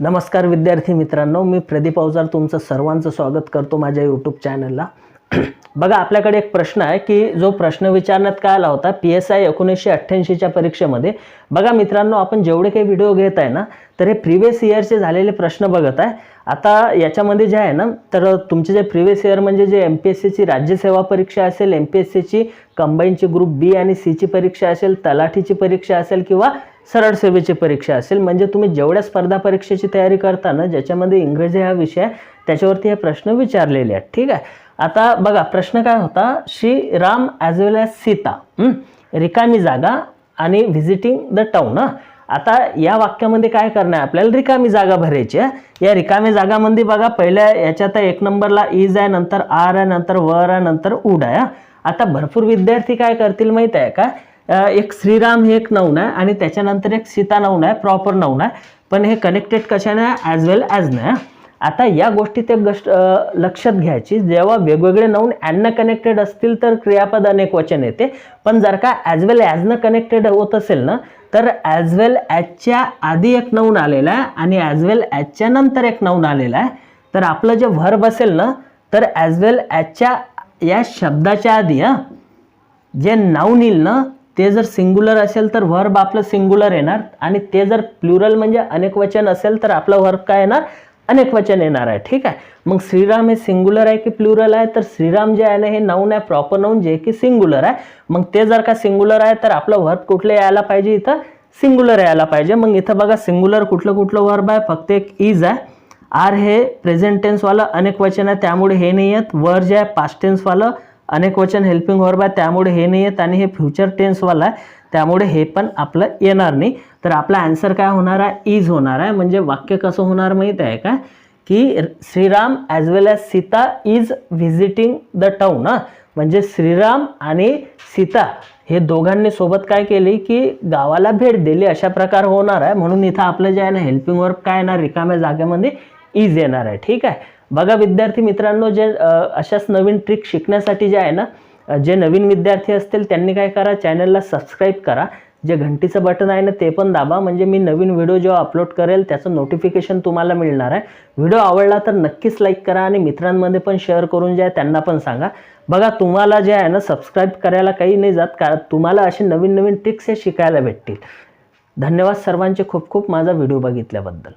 नमस्कार विद्यार्थी मित्रांनो, मी प्रदीप अवजार तुमचं सर्वांचं स्वागत करतो माझ्या यूट्यूब चॅनलला। बघा, आपल्याकडे एक प्रश्न आहे की जो प्रश्न विचारण्यात काय आला होता PSI 1988 च्या परीक्षेमध्ये। बघा मित्रांनो, आपण जेवढे काही व्हिडिओ घेत आहे ना, तर हे प्रीवियस इयरचे झालेले प्रश्न बघत आहे। आता याच्यामध्ये जे आहे ना, तर तुमचे जे प्रीवियस इयर म्हणजे जे MPSC ची राज्यसेवा परीक्षा असेल, MPSC ची कंबाईनची ग्रुप B आणि C ची परीक्षा असेल, तलाठीची परीक्षा असेल किंवा सरळ सेवेची परीक्षा असेल, म्हणजे तुम्ही जेवढ्या स्पर्धा परीक्षेची तयारी करता ना, ज्याच्यामध्ये इंग्रजी हा विषय त्याच्यावरती हे प्रश्न विचारलेले आहेत। ठीक आहे, आता बघा प्रश्न काय होता, श्री राम ॲज वेल ॲज सीता, रिकामी जागा आणि व्हिजिटिंग द टाउन। आता या वाक्यामध्ये काय करणार आहे, आपल्याला रिकामी जागा भरायची आहे। या रिकामी जागामध्ये बघा, पहिल्या याच्यात एक नंबरला इज आहे, नंतर आर आहे, नंतर वर आहे, नंतर उड आहे। आता भरपूर विद्यार्थी काय करतील माहिती आहे का, एक श्रीराम हे एक नाउन आहे आणि त्याच्यानंतर एक सीता नाउन आहे, प्रॉपर नाउन आहे, पण हे कनेक्टेड कशाने आहे, ॲज वेल ॲज ने। आता या गोष्टीत एक गोष्ट लक्षात घ्यायची, जेव्हा वेगवेगळे नाउन ॲन कनेक्टेड असतील तर क्रियापद अनेक वचन येते, पण जर का ॲज वेल ॲज न कनेक्टेड होत असेल ना, तर ॲज वेल ॲजच्या आधी एक नाउन आलेला आहे आणि ॲज वेल ॲजच्या नंतर एक नाउन आलेला आहे, तर आपलं जे व्हर्ब असेल ना, तर ॲज वेल ॲजच्या या शब्दाच्या आधी जे नाउन येईल ना, ते जर सिंग्युलर असेल तर व्हर्ब आपलं सिंग्युलर येणार, आणि ते जर प्लुरल म्हणजे अनेक वचन असेल तर आपलं व्हर्ब काय येणार, अनेक वचन येणार आहे। ठीक आहे, मग श्रीराम हे सिंग्युलर आहे की प्लुरल आहे, तर श्रीराम जे आहे ना, हे नाउन आहे, प्रॉपर नाउन जे की सिंग्युलर आहे। मग ते जर का सिंग्युलर आहे तर आपलं व्हर्ब कुठलं यायला पाहिजे, इथं सिंग्युलर यायला पाहिजे। मग इथं बघा सिंग्युलर कुठलं व्हर्ब आहे, फक्त एक इज आहे। आर हे प्रेझेंट टेन्स वाला अनेक वचन आहे, त्यामुळे हे नाही येत। वर जे आहे पास्ट टेन्स वाला अनेक वचन हेल्पिंग वर्ब आहे, त्यामुळे हे नाही येत, आणि हे फ्युचर टेन्स वाला आहे, त्यामुळे हे पण आपलं येणार नाही। तर आपला आन्सर काय होणार आहे, इज होणार आहे। म्हणजे वाक्य कसं होणार माहित आहे का, की Shriram as well as Sita is visiting the town. म्हणजे श्रीराम आणि सीता हे दोघांनी सोबत काय केली की गावाला भेट दिली, अशा प्रकार होणार आहे। म्हणून इथं आपलं जे आहे ना, हेल्पिंग वर्ब काय येणार, रिकाम्या जागेमध्ये इज येणार आहे। ठीक आहे, बघा विद्यार्थी मित्रांनो, जे अशाच नवीन ट्रिक शिकण्यासाठी जे आहे ना, जे नवीन विद्यार्थी असतील त्यांनी काय करा, चॅनलला सबस्क्राईब करा, जे घंटीचं बटन आहे ना ते पण दाबा, म्हणजे मी नवीन व्हिडिओ जेव्हा अपलोड करेल त्याचं नोटिफिकेशन तुम्हाला मिळणार आहे। व्हिडिओ आवडला तर नक्कीच लाईक करा आणि मित्रांमध्ये पण शेअर करून जे आहे त्यांना पण सांगा। बघा, तुम्हाला जे आहे ना सबस्क्राईब करायला काही नाही जात, कारण तुम्हाला असे नवीन नवीन ट्रिक्स हे शिकायला भेटतील। धन्यवाद सर्वांचे खूप खूप माझा व्हिडिओ बघितल्याबद्दल।